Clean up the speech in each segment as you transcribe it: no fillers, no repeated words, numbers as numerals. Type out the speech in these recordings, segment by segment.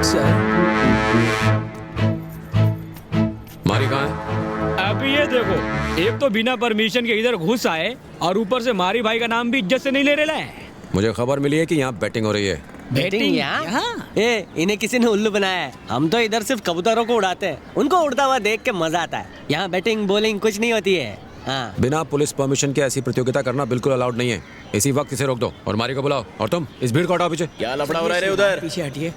Sir मारी कहाँ है? अभी ये देखो, एक तो बिना परमिशन के इधर घुस आए और ऊपर से मारी भाई का नाम भी इज्जत से नहीं ले रहा है। मुझे खबर मिली है कि यहाँ बैटिंग हो रही है। बैटिंग यहाँ? ए, इन्हें किसी ने उल्लू बनाया है। हम तो इधर सिर्फ कबूतरों को उड़ाते हैं, उनको उड़ता हुआ देख के मजा आता है। यहाँ बैटिंग बॉलिंग कुछ नहीं होती है। हाँ। बिना पुलिस परमिशन के ऐसी प्रतियोगिता करना बिल्कुल अलाउड नहीं है। इसी वक्त इसे रोक दो और मारी को बुलाओ। और तुम इस भीड़ को हटाओ पीछे। क्या लफड़ा हो रहा है रे उधर? पीछे हटिए।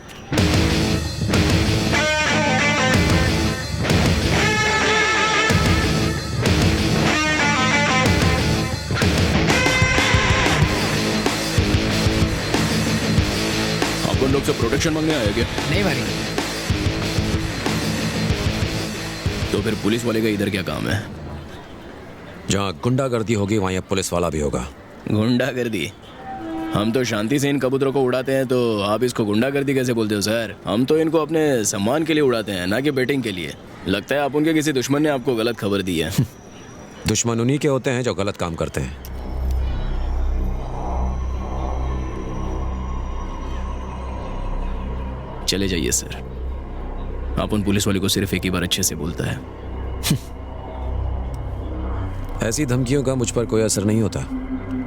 आप उन लोग से प्रोटेक्शन मांगने आए क्या? नहीं मारी। तो फिर पुलिस वाले का इधर क्या काम है? जहाँ गुंडागर्दी होगी वहाँ यहाँ पुलिस वाला भी होगा। गुंडागर्दी? हम तो शांति से इन कबूतरों को उड़ाते हैं, तो आप इसको गुंडागर्दी कैसे बोलते हो सर? हम तो इनको अपने सम्मान के लिए उड़ाते हैं, ना कि बैटिंग के लिए। लगता है आप उनके किसी दुश्मन ने आपको गलत खबर दी है। दुश्मन उन्हीं के होते हैं जो गलत काम करते हैं। चले जाइए सर। आप उन पुलिस वाले को सिर्फ एक ही बार अच्छे से बोलता है। ऐसी धमकियों का मुझ पर कोई असर नहीं होता।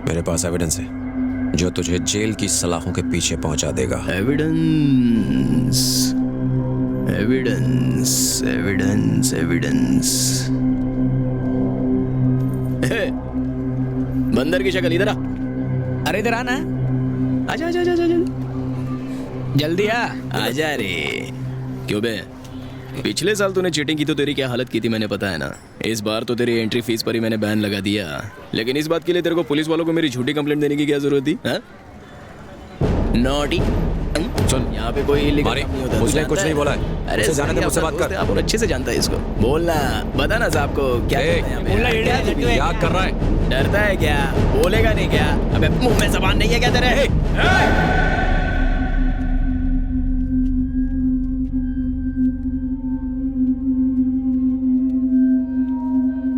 मेरे पास एविडेंस है जो तुझे जेल की सलाखों के पीछे पहुंचा देगा। Evidence, evidence, evidence, evidence. बंदर की शक्ल, इधर आ। अरे इधर आना। आजा आजा आजा आजा। जल्दी आ। आजा रे। क्यों बे? पिछले साल तूने चीटिंग की तो तेरी क्या हालत की थी मैंने पता है ना। इस बार तो तेरी एंट्री फीस पर ही मैंने बैन लगा दिया, लेकिन इस बात के लिए तेरे को पुलिस वालों को मेरी झूठी कंप्लेंट देने की क्या जरूरत थी? नॉटी। सुन, यहाँ पे कोई illegal मारी, काम नहीं होता। उसने तू कुछ जानता नहीं है? बोला है। अरे उसे जाने दे, मुझसे बात कर। आप और अच्छे से जानता है इसको। बोलना, बता ना साहब को क्या ए, करना है यहाँ पे? बोलना, क्या ये तू है? क्या कर रहा है? डरता है क्या? बोलेगा नहीं क्या? अबे मुंह में जबान नहीं है क्या तेरे?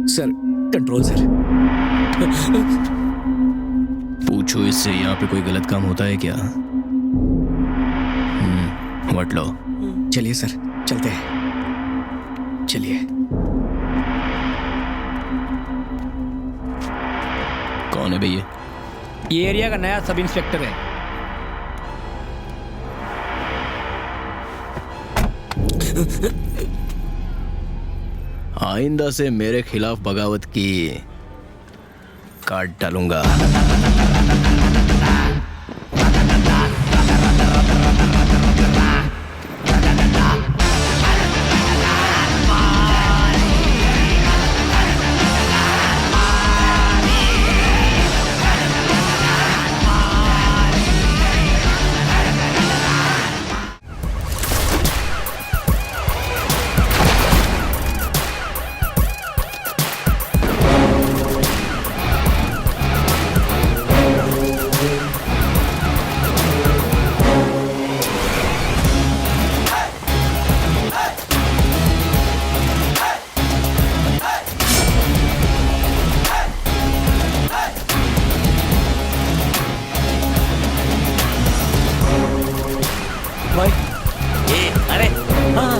Sir control sir. पूछो इससे यहाँ पे कोई गलत काम होता है क्या? वट लो। चलिए सर, चलते हैं। चलिए। कौन है भैया? ये एरिया का नया सब इंस्पेक्टर है। आइंदा से मेरे खिलाफ बगावत की काट डालूंगा। भाई अरे हाँ।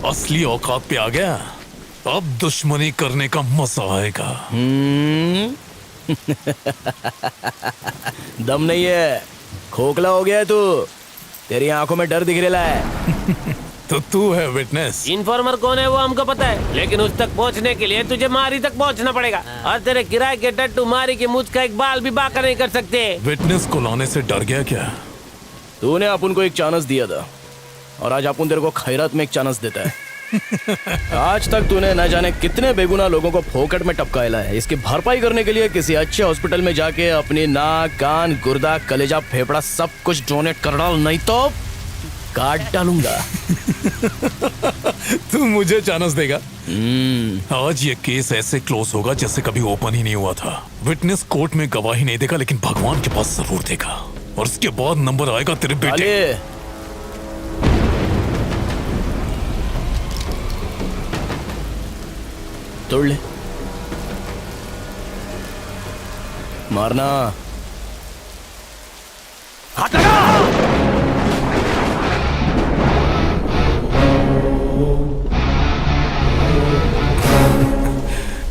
असली औकात पे आ गया, अब दुश्मनी करने का मजा आएगा। दम नहीं है, खोखला हो गया है तू। तेरी आंखों में डर दिख रहा है। तो तू है विटनेस। इन्फॉर्मर कौन है वो हमको पता है, लेकिन उस तक पहुंचने के लिए तुझे मारी तक पहुंचना पड़ेगा। और तेरे किराए के टट्टू मारी के मुझ का एक बाल भी बाका नहीं कर सकते। विटनेस को लाने से डर गया क्या? तूने अपन को एक चांस दिया था और आज अपन तेरे को खैरात में एक चांस देता है। आज तक तूने न जाने कितने बेगुनाह लोगों को फोकट में टपकाया है। इसकी भरपाई करने के लिए किसी अच्छे हॉस्पिटल में जाके अपनी नाक, कान, गुर्दा, कलेजा, फेफड़ा सब कुछ डोनेट कर डाल, नहीं तो काट डालूंगा। तू मुझे चांस देगा? आज ये केस ऐसे क्लोज होगा जैसे कभी ओपन ही नहीं हुआ था। विटनेस कोर्ट में गवाही नहीं देगा, लेकिन भगवान के पास जरूर देगा, और उसके बाद नंबर आएगा तेरे बेटे। तोड़ ले, मारना। हाथ लगा।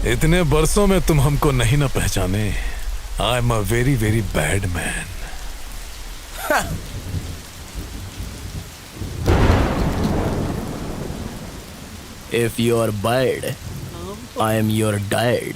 इतने बरसों में तुम हमको नहीं ना पहचाने। I am a very very bad man. If you are bad, I am your dad.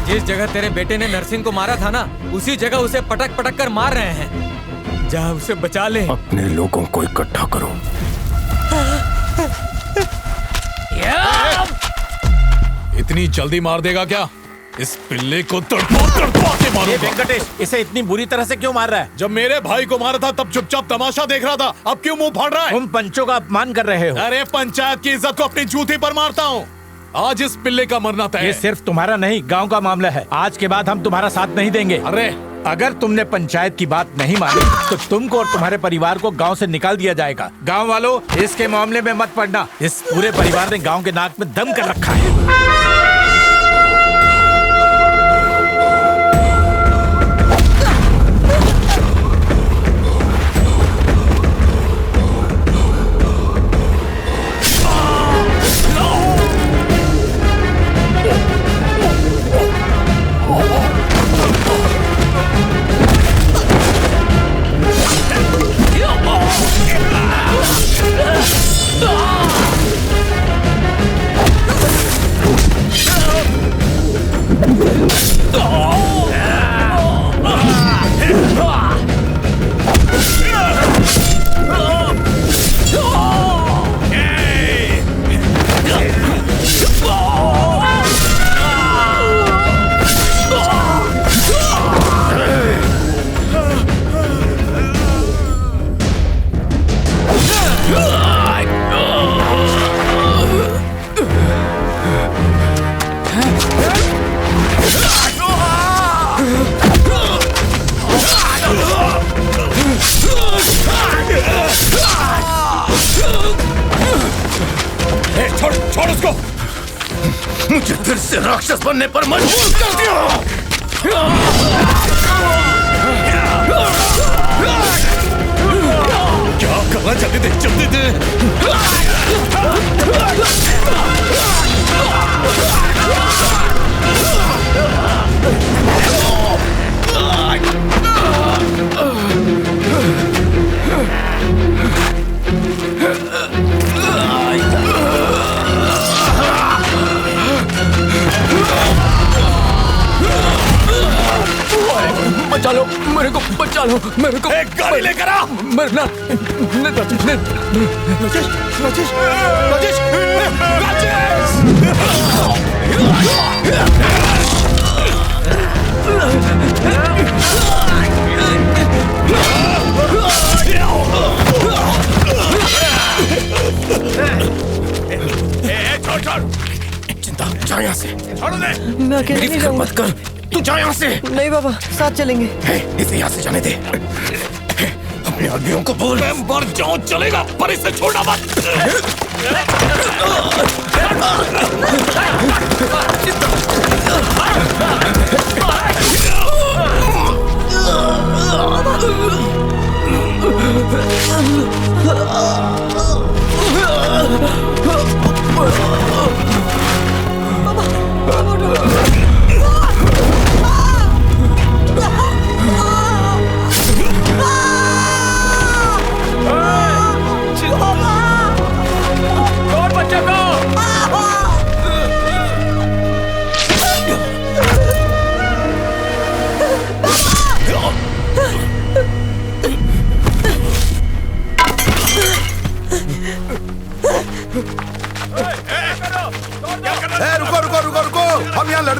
जिस जगह तेरे बेटे ने नरसिंह को मारा था ना, उसी जगह उसे पटक पटक कर मार रहे हैं। जा उसे बचा ले। अपने लोगों को इकट्ठा करो। इतनी जल्दी मार देगा क्या? इस पिल्ले को तड़पा तड़पा के मारूंगा। वेंकटेश, इसे इतनी बुरी तरह से क्यों मार रहा है? जब मेरे भाई को मारा था तब चुपचाप तमाशा देख रहा था, अब क्यों मुंह फाड़ रहा है? तुम पंचों का अपमान कर रहे हो। अरे पंचायत की इज्जत को अपनी जूती पर मारता हूँ। आज इस पिल्ले का मरना तय ये है। सिर्फ तुम्हारा नहीं, गांव का मामला है। आज के बाद हम तुम्हारा साथ नहीं देंगे। अरे अगर तुमने पंचायत की बात नहीं मानी तो तुमको और तुम्हारे परिवार को गांव से निकाल दिया जाएगा। गांव वालों, इसके मामले में मत पड़ना। इस पूरे परिवार ने गांव के नाक में दम कर रखा है। छोड़ उसको। मुझे फिर से राक्षस बनने पर मजबूर कर दिया। क्या करना जल्दी दे, जल्दी दे। बचा लो मेरे को, बचा लो मेरे को। एक गाड़ी लेकर आ। मरना। राजेश, राजेश, राजेश, छोड़ छोड़, चिंता, जा यहाँ से। छोड़ दे। मैं अकेले मेरी नहीं फिक्र जाऊंगा। मत कर, तू जा यहाँ से। नहीं बाबा, साथ चलेंगे। इसे यहाँ से जाने दे। अपने आदमियों को बोल मैं मर जाऊं चलेगा, पर इसे छोड़ना मत।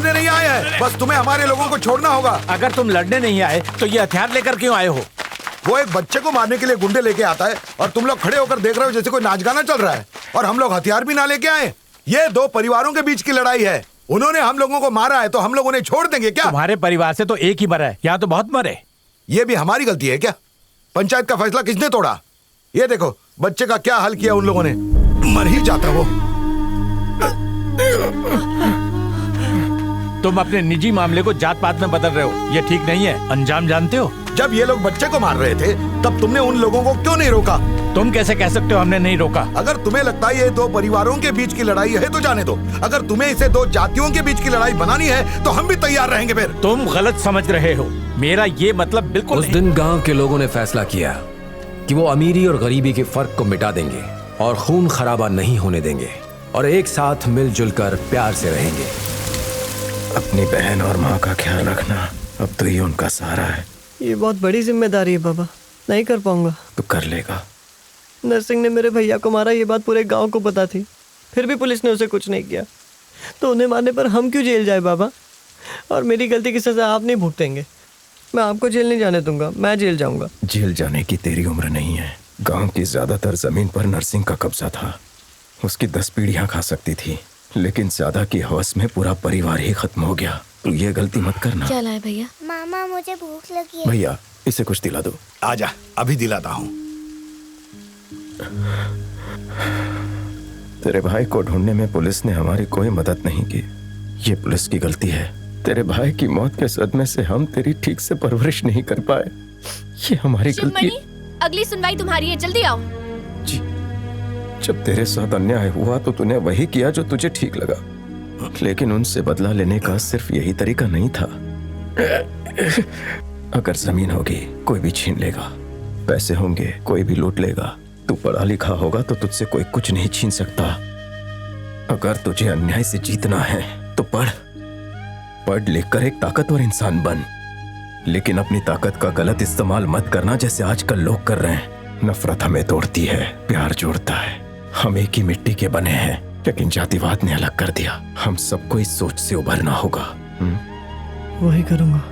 लड़ने नहीं आए हैं, बस तुम्हें हमारे लोगों को छोड़ना होगा। अगर तुम लड़ने नहीं आए तो ये हथियार लेकर क्यों आए हो? वो एक बच्चे को मारने के लिए गुंडे लेके आता है और तुम लोग खड़े होकर देख रहे हो जैसे कोई नाच गाना चल रहा है, और हम लोग हथियार भी ना लेके आए। ये दो परिवारों के बीच की लड़ाई है। उन्होंने हम लोगों को मारा है तो हम लोग उन्हें छोड़ देंगे क्या? तुम्हारे परिवार से तो एक ही मरा है, यहाँ तो बहुत मरे। ये भी हमारी गलती है क्या? पंचायत का फैसला किसने तोड़ा? ये देखो बच्चे का क्या हाल किया उन लोगों ने। मर ही जाता वो। तुम अपने निजी मामले को जात पात में बदल रहे हो, ये ठीक नहीं है। अंजाम जानते हो? जब ये लोग बच्चे को मार रहे थे तब तुमने उन लोगों को क्यों नहीं रोका? तुम कैसे कह सकते हो हमने नहीं रोका? अगर तुम्हें लगता है ये दो परिवारों के बीच की लड़ाई है तो जाने दो। अगर तुम्हें इसे दो जातियों के बीच की लड़ाई बनानी है तो हम भी तैयार रहेंगे। फिर तुम गलत समझ रहे हो, मेरा ये मतलब बिल्कुल उस दिन गांव के लोगों ने फैसला किया कि वो अमीरी और गरीबी के फर्क को मिटा देंगे और खून खराबा नहीं होने देंगे और एक साथ मिलजुल कर प्यार से रहेंगे। अपनी बहन और माँ का ख्याल रखना अब तो ये उनका सहारा है। ये बहुत बड़ी जिम्मेदारी है बाबा, नहीं कर पाऊंगा। तो कर लेगा। नरसिंह ने मेरे भैया को मारा, ये बात पूरे गांव को पता थी, फिर भी पुलिस ने उसे कुछ नहीं किया। तो उन्हें मारने पर हम क्यों जेल जाए बाबा? और मेरी गलती की सजा आप नहीं भुगतेंगे। मैं आपको जेल नहीं जाने दूंगा, मैं जेल जाऊंगा। जेल जाने की तेरी उम्र नहीं है। गांव की ज्यादातर जमीन पर नरसिंह का कब्जा था। उसकी 10 पीढ़ियां खा सकती थी, लेकिन ज्यादा की हवस में पूरा परिवार ही खत्म हो गया। तू ये गलती मत करना। क्या लाए भैया? मामा मुझे भूख लगी है। भैया इसे कुछ दिला दो। आजा, अभी दिलाता हूँ। तेरे भाई को ढूंढने में पुलिस ने हमारी कोई मदद नहीं की। ये पुलिस की गलती है। तेरे भाई की मौत के सदमे से हम तेरी ठीक से परवरिश नहीं कर पाए। ये हमारी गलती। अगली सुनवाई तुम्हारी है, जल्दी आओ। जी, जब तेरे साथ अन्याय हुआ तो तूने वही किया जो तुझे ठीक लगा, लेकिन उनसे बदला लेने का सिर्फ यही तरीका नहीं था। अगर जमीन होगी कोई भी छीन लेगा, पैसे होंगे कोई भी लूट लेगा, तू पढ़ा लिखा होगा तो तुझसे कोई कुछ नहीं छीन सकता। अगर तुझे अन्याय से जीतना है तो पढ़ लिख कर एक ताकतवर इंसान बन, लेकिन अपनी ताकत का गलत इस्तेमाल मत करना जैसे आजकल लोग कर रहे हैं। नफरत हमें तोड़ती है, प्यार जोड़ता है। हम एक ही मिट्टी के बने हैं, लेकिन जातिवाद ने अलग कर दिया। हम सबको इस सोच से उभरना होगा। वही करूंगा।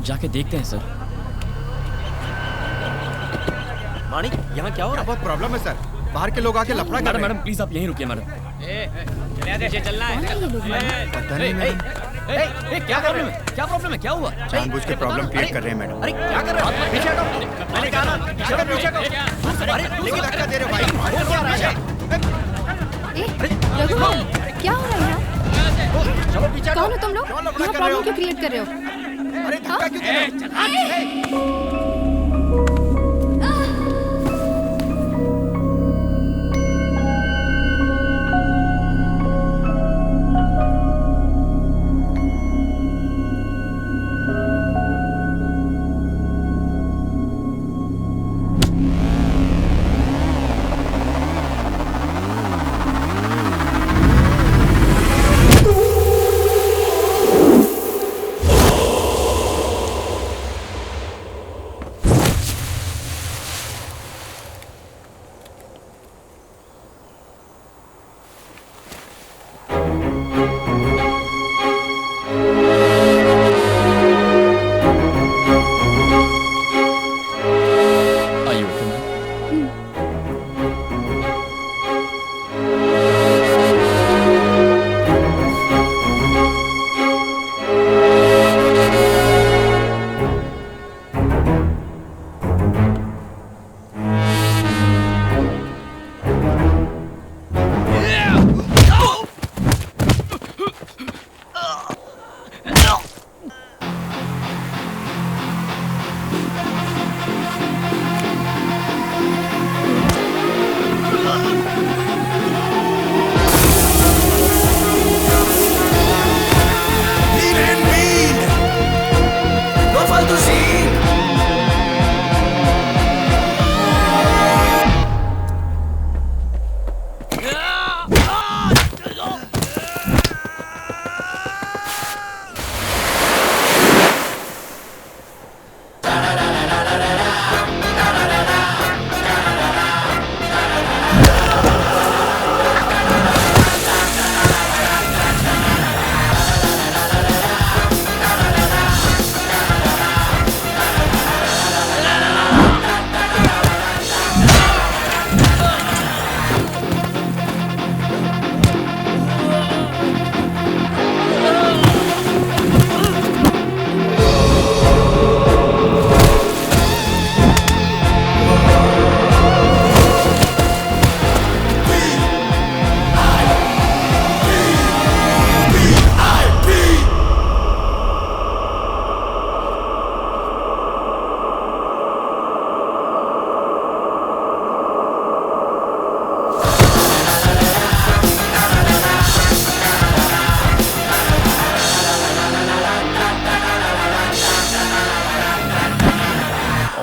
जाके देखते हैं सर। माणिक, यहाँ क्या हो रहा है? बहुत प्रॉब्लम है सर, बाहर के लोग आके लफड़ा कर रहे हैं। मैडम प्लीज आप यहीं रुकिए मैडम। चलना है। पता नहीं मैडम। क्या प्रॉब्लम है? क्या प्रॉब्लम है? क्या हुआ? जानबूझ के प्रॉब्लम क्रिएट कर रहे हैं मैडम। अरे क्या कर रहे हो? पीछे हटो। मैंने कहा ना पीछे हटो। अरे लेकिन धक्का दे रहे हो भाई। रघुराम, क्या हो रहा है यहाँ? चलो पीछे। कौन हो तुम लोग? यहाँ प्रॉब्लम क्यों क्रिएट कर रहे हो? अरे धक्का क्यों दे रहे हो?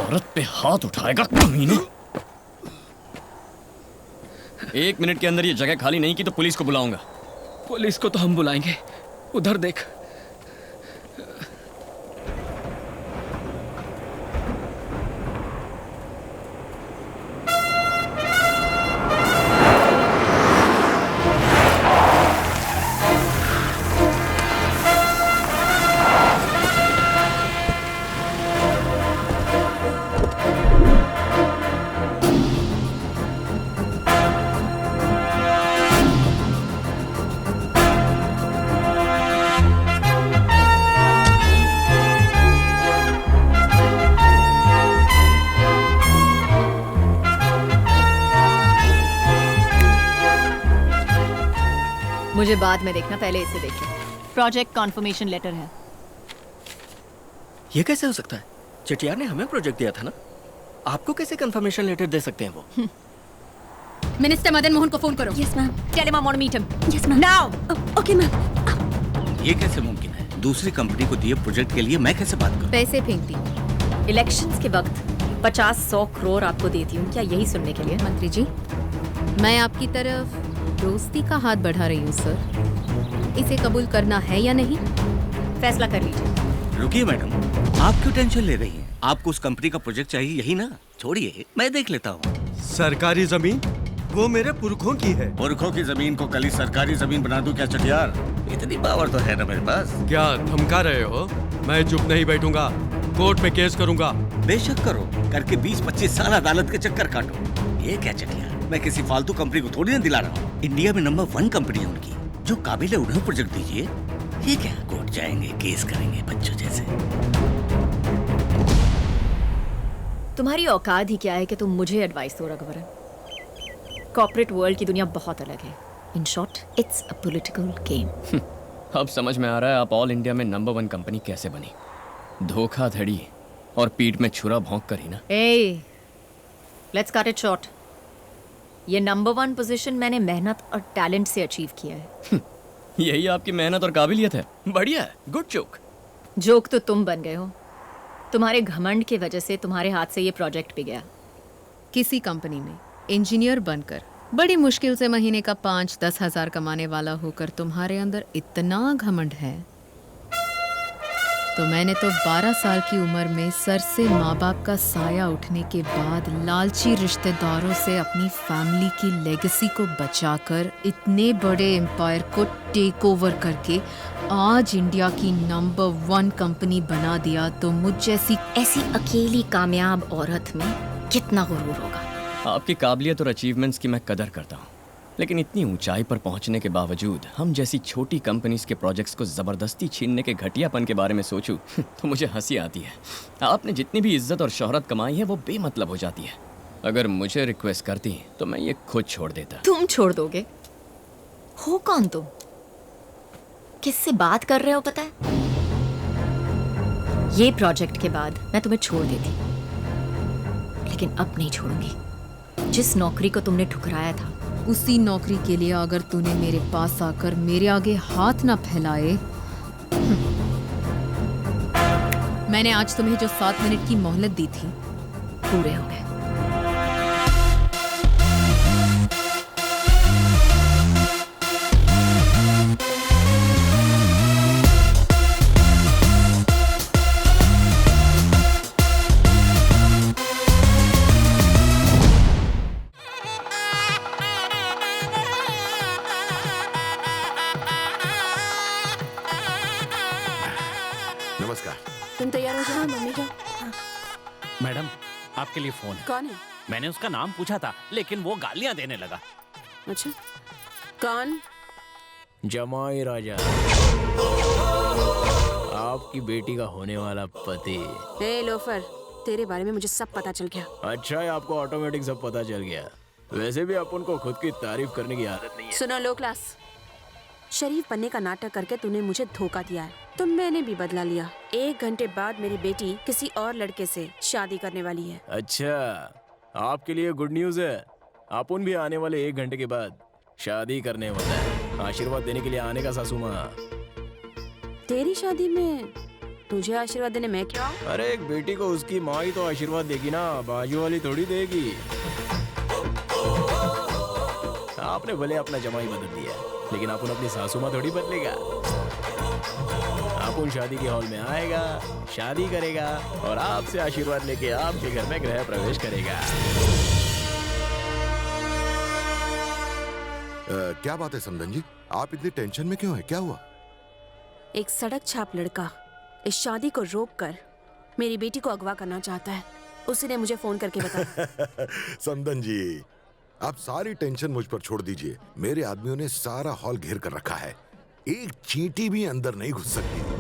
औरत पे हाथ उठाएगा कमीने। 1 मिनट के अंदर ये जगह खाली नहीं की तो पुलिस को बुलाऊंगा। पुलिस को तो हम बुलाएंगे, उधर देख। मुझे बाद में देखना, पहले इसे देखिए। प्रोजेक्ट कॉन्फर्मेशन लेटर है। ये कैसे हो सकता है? चटियार ने हमें प्रोजेक्ट दिया था ना, आपको कैसे कंफर्मेशन लेटर दे सकते हैं वो? मिनिस्टर मदन मोहन को फोन करो। Yes ma'am. Tell him I want to meet him. Yes ma'am. Now. Okay ma'am. ये कैसे मुमकिन है? दूसरी कंपनी को दिए प्रोजेक्ट के लिए मैं कैसे बात करूं? पैसे फेंकती हूँ। इलेक्शंस के वक्त 50-100 करोड़ आपको देती हूँ, क्या यही सुनने के लिए? मंत्री जी, मैं आपकी तरफ दोस्ती का हाथ बढ़ा रही हूँ सर। इसे कबूल करना है या नहीं, फैसला कर लीजिए। रुकिए मैडम, आप क्यों टेंशन ले रही हैं? आपको उस कंपनी का प्रोजेक्ट चाहिए, यही ना? छोड़िए, मैं देख लेता हूँ। सरकारी जमीन वो मेरे पुरखों की है। पुरखों की जमीन को कल ही सरकारी जमीन बना दूं क्या चटियार? इतनी पावर तो है ना मेरे पास। क्या धमका रहे हो? मैं चुप नहीं बैठूंगा, कोर्ट में केस करूंगा। बेशक करो, करके 20-25 साल अदालत के चक्कर काटो। ये क्या चटियार, मैं किसी फालतू कंपनी को थोड़ी ना दिला रहा हूँ। इंडिया में नंबर 1 कंपनी है उनकी, जो काबिल है उन्हें प्रोजेक्ट दीजिए। ये क्या, कोर्ट जाएंगे, केस करेंगे बच्चों जैसे। तुम्हारी औकात ही क्या है कि तुम मुझे एडवाइस दो रघुवरन? कॉर्पोरेट वर्ल्ड की दुनिया बहुत अलग है। In short, it's a political game. अब समझ में आ रहा है आप ऑल इंडिया में नंबर 1 कंपनी कैसे बनी। धोखाधड़ी और पीठ में छुरा भोंक कर ही ना। ए, लेट्स कट इट शॉर्ट। ये नंबर 1 पोजीशन मैंने मेहनत और टैलेंट से अचीव किया है। यही आपकी मेहनत और काबिलियत है। बढ़िया है, गुड जोक। जोक तो तुम बन गए हो। तुम्हारे घमंड की वजह से तुम्हारे हाथ से ये प्रोजेक्ट भी गया। किसी कंपनी में इंजीनियर बनकर बड़ी मुश्किल से महीने का 5-10 हजार कमाने वाला होकर तुम्हारे अंदर इतना घमंड है, तो मैंने तो 12 साल की उम्र में सर से माँ बाप का साया उठने के बाद लालची रिश्तेदारों से अपनी फैमिली की लेगेसी को बचाकर इतने बड़े एम्पायर को टेक ओवर करके आज इंडिया की नंबर 1 कंपनी बना दिया। तो मुझ जैसी ऐसी अकेली कामयाब औरत में कितना गुरूर होगा। आपकी काबिलियत और अचीवमेंट्स की मैं कदर करता हूँ, लेकिन इतनी ऊंचाई पर पहुंचने के बावजूद हम जैसी छोटी कंपनीज के प्रोजेक्ट्स को ज़बरदस्ती छीनने के घटियापन के बारे में सोचूं तो मुझे हंसी आती है। आपने जितनी भी इज्जत और शोहरत कमाई है वो बेमतलब हो जाती है। अगर मुझे रिक्वेस्ट करती तो मैं ये खुद छोड़ देता। तुम छोड़ दोगे? हो कौन तुम? किससे बात कर रहे हो पता है? ये प्रोजेक्ट के बाद मैं तुम्हें छोड़ देती, लेकिन अब नहीं छोड़ूंगी। जिस नौकरी को तुमने ठुकराया था, उसी नौकरी के लिए अगर तूने मेरे पास आकर मेरे आगे हाथ ना फैलाए। मैंने आज तुम्हें जो 7 मिनट की मोहलत दी थी, पूरे हो गए। नमस्कार। तुम तैयार हो जाओ, मम्मी का। मैडम, आपके लिए फोन है। कौन है? मैंने उसका नाम पूछा था, लेकिन वो गालियां देने लगा। अच्छा, कौन? जमाई राजा, आपकी बेटी का होने वाला पति। ए लोफर, तेरे बारे में मुझे सब पता चल गया। अच्छा है, आपको ऑटोमेटिक सब पता चल गया। वैसे भी अपन को खुद की तारीफ करने की आदत नहीं है। सुनो लो क्लास, शरीफ बनने का नाटक करके तूने मुझे धोखा दिया है, तो मैंने भी बदला लिया। 1 घंटे बाद मेरी बेटी किसी और लड़के से शादी करने वाली है। अच्छा, आपके लिए गुड न्यूज है। अपन भी आने वाले 1 घंटे के बाद शादी करने वाला है। आशीर्वाद देने के लिए आने का सासू माँ। तेरी शादी में तुझे आशीर्वाद देने मैं क्यों? अरे एक बेटी को उसकी माँ ही तो आशीर्वाद देगी ना, बाजू वाली थोड़ी देगी। आपने भले अपना जमाई बदल दिया लेकिन अपन अपनी सासू माँ थोड़ी बदलेगा। अपन शादी के हॉल में आएगा, शादी करेगा और आपसे आशीर्वाद लेके आपके घर में गृह प्रवेश करेगा। क्या बात है समधन जी, आप इतनी टेंशन में क्यों है? क्या हुआ? एक सड़क छाप लड़का इस शादी को रोककर मेरी बेटी को अगवा करना चाहता है। उसी ने मुझे फोन करके बताया। समधन जी, आप सारी टेंशन मुझ पर छोड़ दीजिए। मेरे आदमियों ने सारा हॉल घेर कर रखा है, एक चींटी भी अंदर नहीं घुस सकती।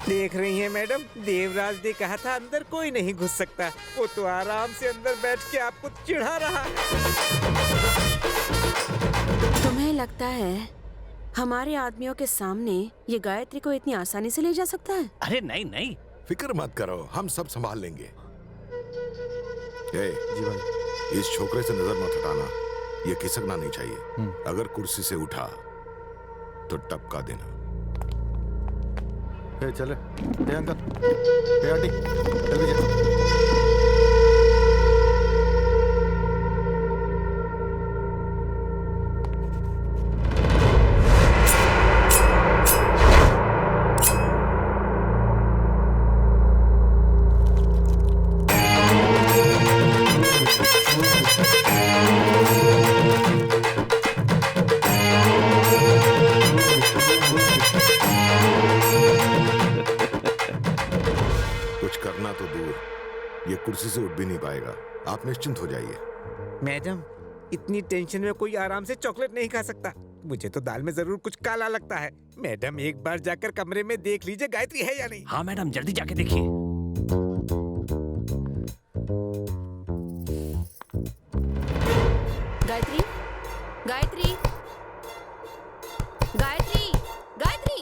देख रही हैं मैडम, देवराज ने कहा था अंदर कोई नहीं घुस सकता। वो तो आराम से अंदर बैठ के आपको चिढ़ा रहा है। तुम्हें लगता है हमारे आदमियों के सामने ये गायत्री को इतनी आसानी से ले जा सकता है? अरे नहीं नहीं, फिक्र मत करो, हम सब संभाल लेंगे। जी भाई, इस छोकरे से नजर मत हटाना, ये खिसकना नहीं चाहिए। अगर कुर्सी से उठा तो टपका देना। चले अंकल, आंटी, जल्दी जा। कुर्सी से उठ भी नहीं पाएगा, आप निश्चिंत हो जाइए। मैडम, इतनी टेंशन में कोई आराम से चॉकलेट नहीं खा सकता। मुझे तो दाल में जरूर कुछ काला लगता है। मैडम एक बार जाकर कमरे में देख लीजिए गायत्री है या नहीं। हाँ मैडम, जल्दी जाके देखिए। गायत्री, गायत्री, गायत्री, गायत्री।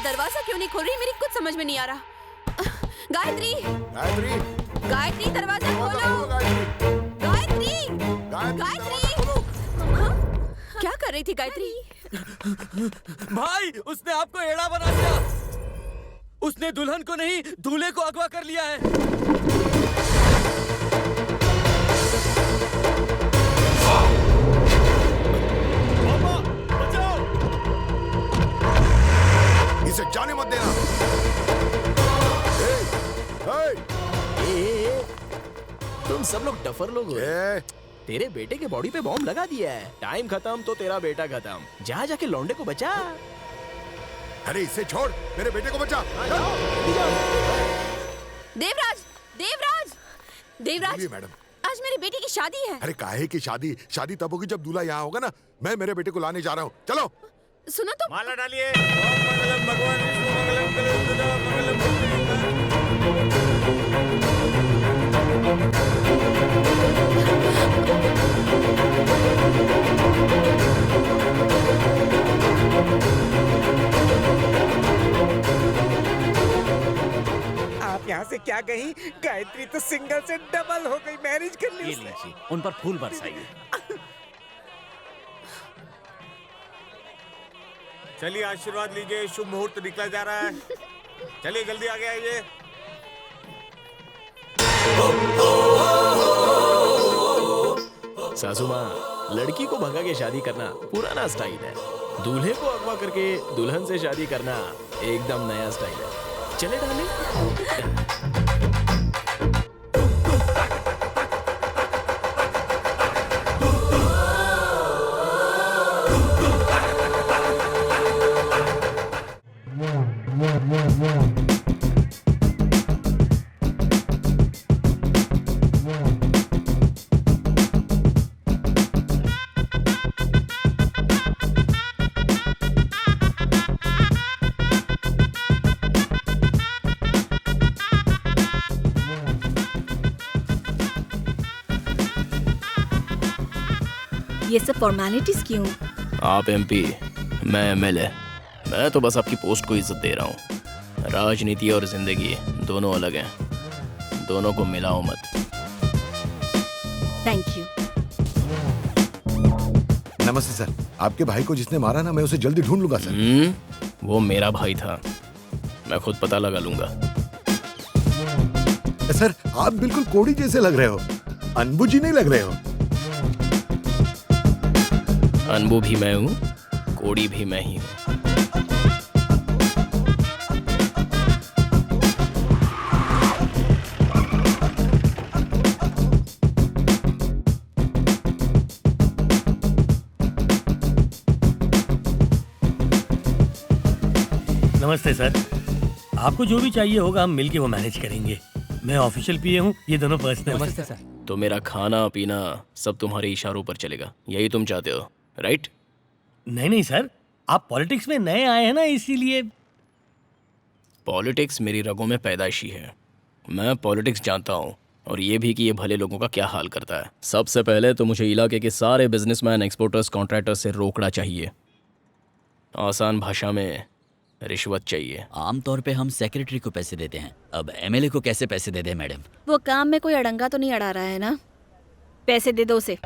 दरवाजा क्यों नहीं खोल रही? मेरी कुछ समझ में नहीं आ रहा। गायत्री, गायत्री, गायत्री, दरवाजा खोलो। गायत्री, गायत्री, क्या कर रही थी गायत्री? भाई, उसने आपको एड़ा बना दिया। उसने दुल्हन को नहीं, दूल्हे को अगवा कर लिया है। इसे जाने मत देना। तुम सब लोग डफर लोग हो। तेरे बेटे के बॉडी पे बॉम्ब लगा दिया है। टाइम खत्म तो तेरा बेटा खत्म। जा जाके लौंडे को बचा। अरे इसे छोड़, मेरे बेटे को बचा। देवराज, देवराज, देवराज, मैडम, आज मेरी बेटी की शादी है। अरे काहे की शादी? शादी तब होगी जब दूल्हा यहाँ होगा ना। मैं मेरे बेटे को लाने जा रहा हूँ, चलो। सुनो तो, माला डालिए। मंगलम भगवान विष्णु मंगलम आप यहाँ से क्या कहीं? गायत्री तो सिंगल से डबल हो गई मैरिज कर ली। ये लीजिए, उन पर फूल बरसाइए। चलिए आशीर्वाद लीजिए, शुभ मुहूर्त निकला जा रहा है। चलिए जल्दी आगे आइए। सासू माँ, लड़की को भगा के शादी करना पुराना स्टाइल है। दूल्हे को अगवा करके दुल्हन से शादी करना एकदम नया स्टाइल है। चले डाले। ये सब फॉर्मेलिटीज क्यों? आप एमपी, मैं एमएलए। मैं तो बस आपकी पोस्ट को इज्जत दे रहा हूँ। राजनीति और जिंदगी दोनों अलग हैं, दोनों को मिलाओ मत। Thank you. नमस्ते सर। आपके भाई को जिसने मारा ना, मैं उसे जल्दी ढूंढ लूंगा सर। वो मेरा भाई था, मैं खुद पता लगा लूंगा। सर आप बिल्कुल कोड़ी जैसे लग रहे हो, अनबू जी नहीं लग रहे हो। अनबू भी मैं हूँ, कोड़ी भी मैं ही हूँ। नमस्ते सर। आपको जो भी चाहिए होगा हम मिलके वो मैनेज करेंगे। मैं ऑफिशियल पीए हूँ, ये दोनों पर्सनल। नमस्ते सर। तो मेरा खाना पीना सब तुम्हारे इशारों पर चलेगा, यही तुम चाहते हो, राइट? नहीं नहीं सर, आप पॉलिटिक्स में नए आए हैं ना, इसीलिए। पॉलिटिक्स मेरी रगों में पैदाइशी है। मैं पॉलिटिक्स जानता हूँ, और ये भी कि ये भले लोगों का क्या हाल करता है। सबसे पहले तो मुझे इलाके के सारे बिजनेसमैन, एक्सपोर्टर्स, कॉन्ट्रैक्टर्स से रोकना चाहिए। आसान भाषा में रिश्वत चाहिए। आमतौर पे हम सेक्रेटरी को पैसे देते हैं, अब एमएलए को कैसे पैसे दे दें मैडम? वो काम में कोई अड़ंगा तो नहीं अड़ा रहा है ना? पैसे दे दो उसे।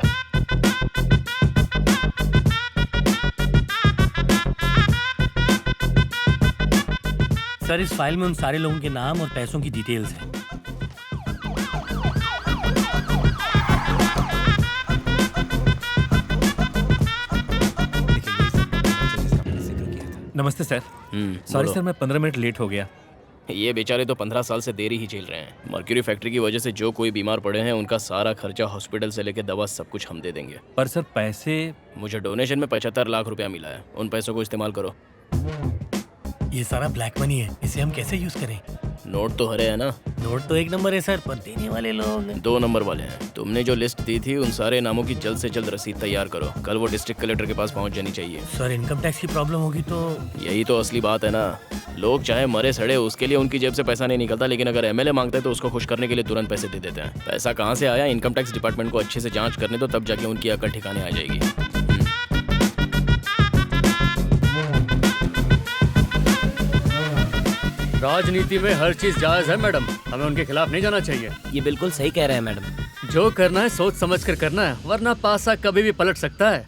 सर इस फाइल में उन सारे लोगों के नाम और पैसों की डिटेल्स हैं। नमस्ते सर। सॉरी सर, मैं 15 मिनट लेट हो गया। ये बेचारे तो 15 साल से देरी ही झेल रहे हैं। मर्क्यूरी फैक्ट्री की वजह से जो कोई बीमार पड़े हैं उनका सारा खर्चा, हॉस्पिटल से लेकर दवा, सब कुछ हम दे देंगे। पर सर पैसे, मुझे डोनेशन में 75 लाख रुपया मिला है, उन पैसों को इस्तेमाल करो। ये सारा ब्लैक मनी है, इसे हम कैसे यूज करें? नोट तो हरे है ना? नोट तो 1 नंबर है सर, पर देने वाले लोग 2 नंबर वाले हैं। तुमने जो लिस्ट दी थी उन सारे नामों की जल्द से जल्द रसीद तैयार करो, कल वो डिस्ट्रिक्ट कलेक्टर के पास पहुंच जानी चाहिए। सर इनकम टैक्स की प्रॉब्लम होगी तो? यही तो असली बात है ना, लोग चाहे मरे सड़े उसके लिए उनकी जेब से पैसा नहीं निकलता, लेकिन अगर एमएलए मांगता है तो उसको खुश करने के लिए तुरंत पैसे दे देते हैं। पैसा कहाँ से आया, इनकम टैक्स डिपार्टमेंट को अच्छे से जांच करने दो, तब जाके उनकी अकल ठिकाने आ जाएगी। राजनीति में हर चीज जायज है मैडम, हमें उनके खिलाफ नहीं जाना चाहिए। ये बिल्कुल सही कह रहे हैं मैडम। जो करना है सोच समझ कर करना है, वरना पासा कभी भी पलट सकता है।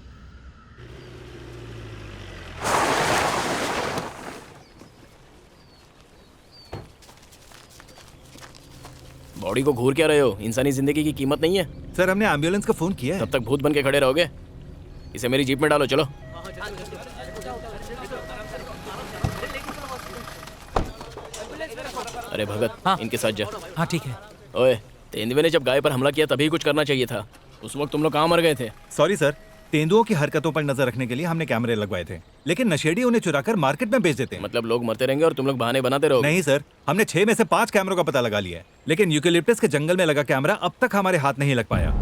बॉडी को घूर क्या रहे हो? इंसानी जिंदगी की कीमत नहीं है? सर हमने एम्बुलेंस का फोन किया है। तब तक भूत बन के खड़े रहोगे? इसे मेरी जीप में डालो, चलो। अरे भगत, हाँ। इनके साथ जा। हाँ ठीक है। ओए, तेंदुए ने जब गाय पर हमला किया तभी कुछ करना चाहिए था। उस वक्त तुम लोग कहाँ मर गए थे? सॉरी सर, तेंदुओं की हरकतों पर नजर रखने के लिए हमने कैमरे लगवाए थे, लेकिन नशेड़ी उन्हें चुराकर मार्केट में बेच देते हैं। मतलब लोग मरते रहेंगे और तुम लोग बहाने बनाते रहोगे? नहीं सर, हमने 6 में से 5 कैमरों का पता लगा लिया है, लेकिन यूकेलिप्टस के जंगल में लगा कैमरा अब तक हमारे हाथ नहीं लग पाया।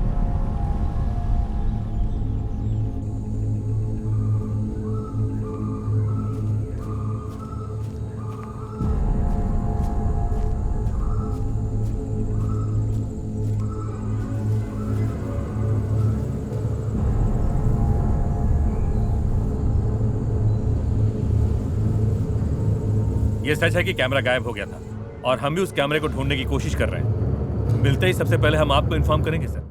ये सच है कि कैमरा गायब हो गया था और हम भी उस कैमरे को ढूंढने की कोशिश कर रहे हैं। मिलते ही सबसे पहले हम आपको इन्फॉर्म करेंगे सर।